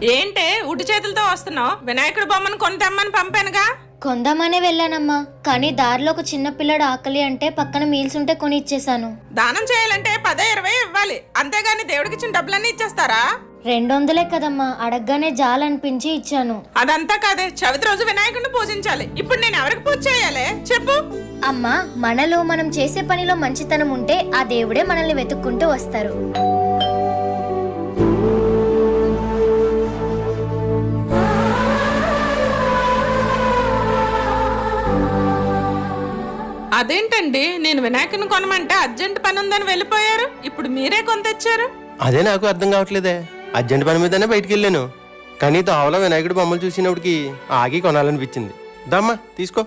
ఏంటే ఉడి చేతులతో వస్తున్నావు? వినాయకుడు బొమ్మను కొంతమ్మని పంపానుగా. కొందామనే వెళ్ళానమ్మా, కానీ దారిలో ఒక చిన్న పిల్లడు ఆకలి అంటే పక్కన మీల్స్ ఉంటే కొని ఇచ్చేసాను. దానం చేయాలంటే 10-20 ఇవ్వాలి, అంతేగాని దేవుడికి ఇచ్చిన డబ్బులన్నీ ఇచ్చేస్తారా? 200 కదమ్మా, అడగగానే జాలనిపించి ఇచ్చాను. అదంతా కాదే, చవితి రోజు వినాయకుడిని పూజించాలి. ఇప్పుడు నేను ఎవరికి పూజ చేయాలి చెప్పు? అమ్మా, మనలో మనం చేసే పనిలో మంచితనం ఉంటే ఆ దేవుడే మనల్ని వెతుక్కుంటూ వస్తారు. అదేంటండి, నేను వినాయకుని కొనమంటే అర్జెంట్ పని ఉందని వెళ్ళిపోయారు, ఇప్పుడు మీరే కొని తెచ్చారు. అదే నాకు అర్థం కావట్లేదే. అర్జెంట్ పని మీదనే బయటికి వెళ్ళాను, కానీ తోవలో వినాయకుడి బొమ్మలు చూసినప్పటికి ఆగి కొనాలనిపించింది. దమ్మా తీసుకో.